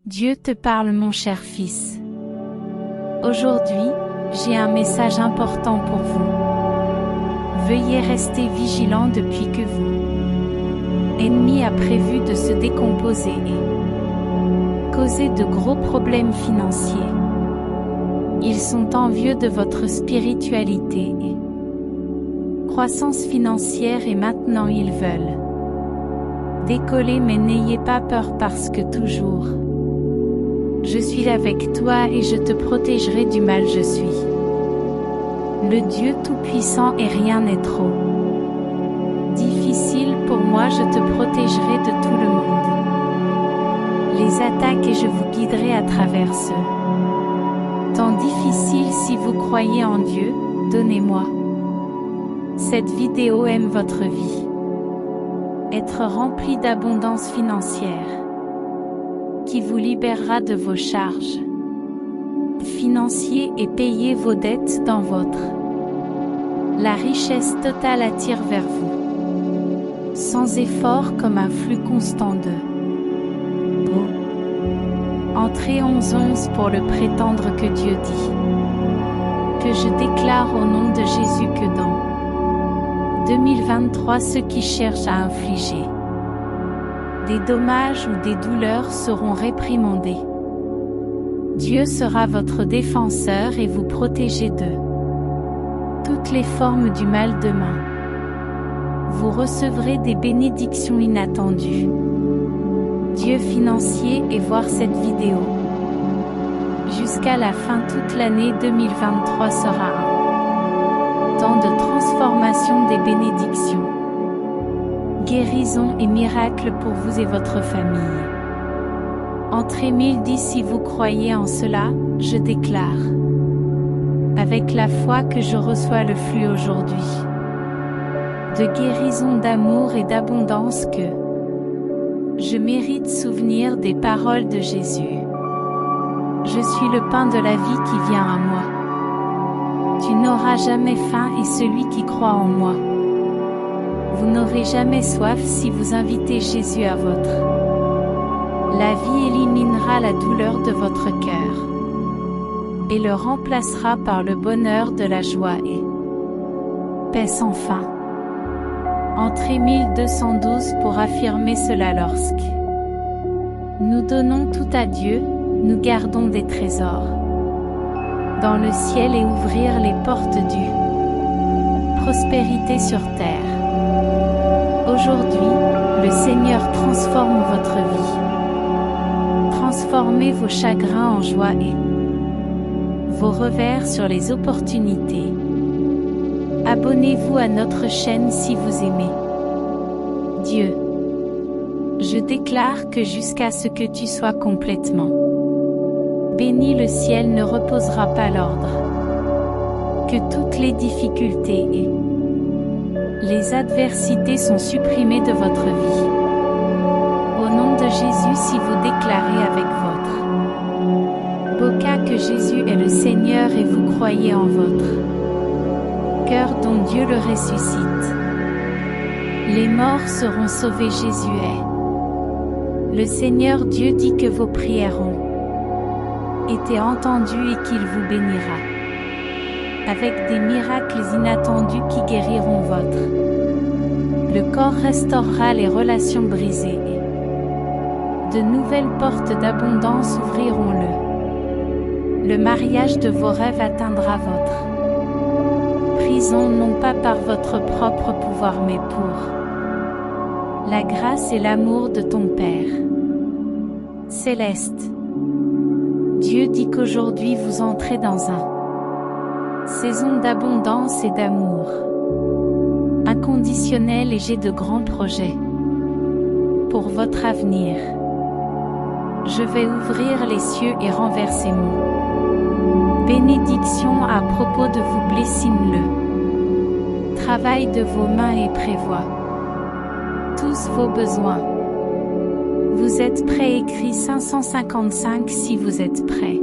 Dieu te parle, mon cher fils. Aujourd'hui, j'ai un message important pour vous. Veuillez rester vigilant depuis que vous ennemi a prévu de se décomposer et causer de gros problèmes financiers. Ils sont envieux de votre spiritualité et croissance financière et maintenant ils veulent décoller, mais n'ayez pas peur parce que toujours je suis avec toi et je te protégerai du mal. Je suis le Dieu Tout-Puissant et rien n'est trop difficile pour moi. Je te protégerai de tout le monde, les attaques, et je vous guiderai à travers ce temps difficile. Si vous croyez en Dieu, donnez-moi cette vidéo. Aime votre vie, être rempli d'abondance financière qui vous libérera de vos charges financières et payer vos dettes dans votre. La richesse totale attire vers vous, sans effort, comme un flux constant de eau. Entrée 11:11 pour le prétendre que Dieu dit que je déclare au nom de Jésus que dans 2023, ceux qui cherchent à infliger des dommages ou des douleurs seront réprimandés. Dieu sera votre défenseur et vous protéger de toutes les formes du mal. Demain, vous recevrez des bénédictions inattendues. Dieu financier, et voir cette vidéo jusqu'à la fin. Toute l'année 2023 sera un temps de transformation, des bénédictions, guérison et miracles pour vous et votre famille. Entrée 1010. Si vous croyez en cela, je déclare avec la foi que je reçois le flux aujourd'hui de guérison, d'amour et d'abondance, que je mérite souvenir des paroles de Jésus. Je suis le pain de la vie qui vient à moi. Tu n'auras jamais faim, et celui qui croit en moi, vous n'aurez jamais soif si vous invitez Jésus à votre. La vie éliminera la douleur de votre cœur et le remplacera par le bonheur de la joie et paix sans fin. Entrée 1212 pour affirmer cela. Lorsque nous donnons tout à Dieu, nous gardons des trésors dans le ciel et ouvrir les portes du prospérité sur terre. Aujourd'hui, le Seigneur transforme votre vie. Transformez vos chagrins en joie et vos revers sur les opportunités. Abonnez-vous à notre chaîne si vous aimez Dieu. Je déclare que jusqu'à ce que tu sois complètement béni, le ciel ne reposera pas l'ordre. Que toutes les difficultés et les adversités sont supprimées de votre vie. Au nom de Jésus, si vous déclarez avec votre bouche que Jésus est le Seigneur et vous croyez en votre cœur dont Dieu le ressuscite, les morts seront sauvés. Jésus est le Seigneur. Dieu dit que vos prières ont été entendues et qu'il vous bénira avec des miracles inattendus qui guériront votre. Le corps restaurera les relations brisées et de nouvelles portes d'abondance ouvriront. Le mariage de vos rêves atteindra votre prison, non pas par votre propre pouvoir mais pour la grâce et l'amour de ton Père céleste. Dieu dit qu'aujourd'hui vous entrez dans une saison d'abondance et d'amour inconditionnel, et j'ai de grands projets pour votre avenir. Je vais ouvrir les cieux et renverser mon bénédiction à propos de vous. Blessine le travail de vos mains et prévoit tous vos besoins. Vous êtes prêts? Écrit 555. Si vous êtes prêts,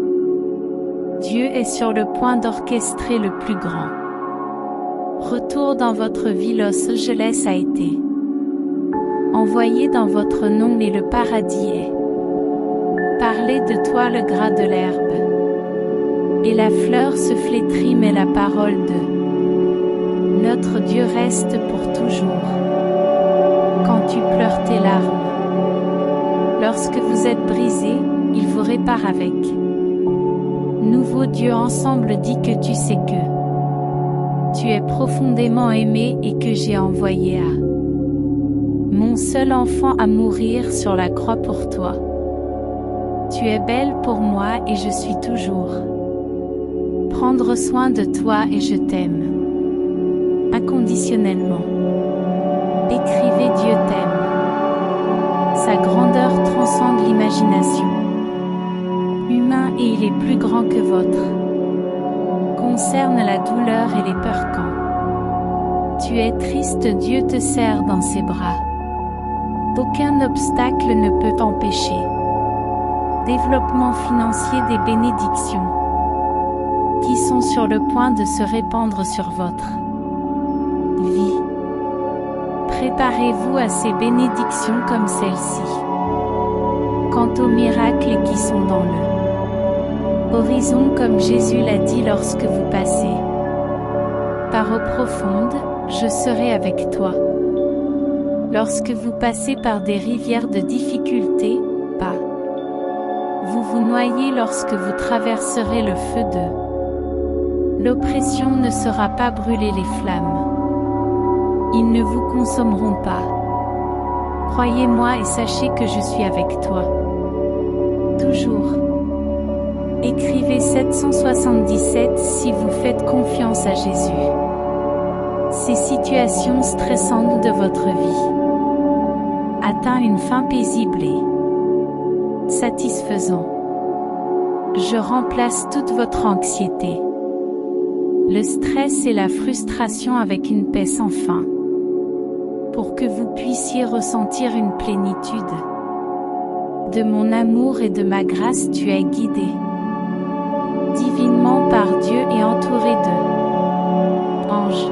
Dieu est sur le point d'orchestrer le plus grand retour dans votre vie. Los Angeles a été envoyé dans votre nom et le paradis est parler de toi le gras de l'herbe. Et la fleur se flétrit, mais la parole de notre Dieu reste pour toujours. Quand tu pleures tes larmes, lorsque vous êtes brisés, il vous répare avec. Nouveau Dieu ensemble dit que tu sais que tu es profondément aimé et que j'ai envoyé à mon seul enfant à mourir sur la croix pour toi. Tu es belle pour moi et je suis toujours prendre soin de toi et je t'aime inconditionnellement. Écrivez Dieu t'aime. Sa grandeur transcende l'imagination humain et il est plus grand que votre. Concerne la douleur et les peurs quand tu es triste, Dieu te serre dans ses bras. Aucun obstacle ne peut t'empêcher. Développement financier des bénédictions qui sont sur le point de se répandre sur votre vie. Préparez-vous à ces bénédictions comme celle-ci. Quant aux miracles qui sont dans le horizon, comme Jésus l'a dit lorsque vous passez par eau profonde, je serai avec toi. Lorsque vous passez par des rivières de difficultés, pas. Vous vous noyez lorsque vous traverserez le feu de l'oppression ne sera pas brûler les flammes. Ils ne vous consommeront pas. Croyez-moi et sachez que je suis avec toi. Toujours. Écrivez 777 si vous faites confiance à Jésus. Ces situations stressantes de votre vie atteint une fin paisible et satisfaisant. Je remplace toute votre anxiété, le stress et la frustration avec une paix sans fin, pour que vous puissiez ressentir une plénitude de mon amour et de ma grâce. Tu es guidé divinement par Dieu et entouré de anges.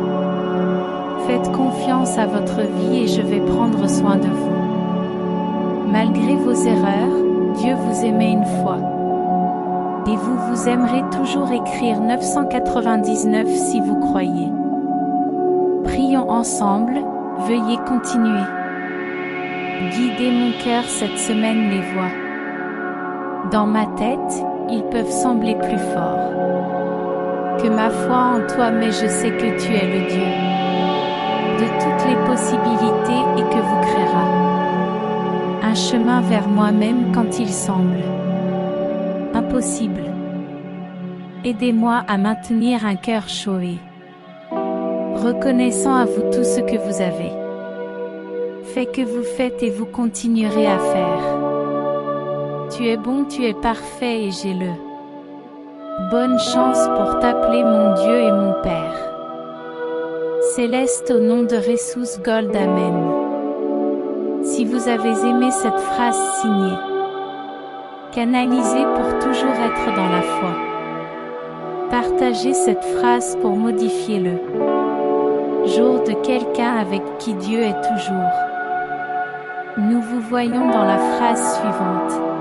Faites confiance à votre vie et je vais prendre soin de vous. Malgré vos erreurs, Dieu vous aimait une fois. Et vous vous aimerez toujours. Écrire 999 si vous croyez. Prions ensemble, veuillez continuer. Guidez mon cœur cette semaine. Les voix dans ma tête, ils peuvent sembler plus forts que ma foi en toi, mais je sais que tu es le Dieu de toutes les possibilités et que vous créera un chemin vers moi-même quand il semble impossible. Aidez-moi à maintenir un cœur chaud et reconnaissant à vous tout ce que vous avez fait, que vous faites et vous continuerez à faire. Tu es bon, tu es parfait et j'ai le bonne chance pour t'appeler mon Dieu et mon Père Céleste au nom de Ressus Gold. Amen. Si vous avez aimé cette phrase signée Canalisez pour toujours être dans la foi, partagez cette phrase pour modifier le jour de quelqu'un avec qui Dieu est toujours. Nous vous voyons dans la phrase suivante.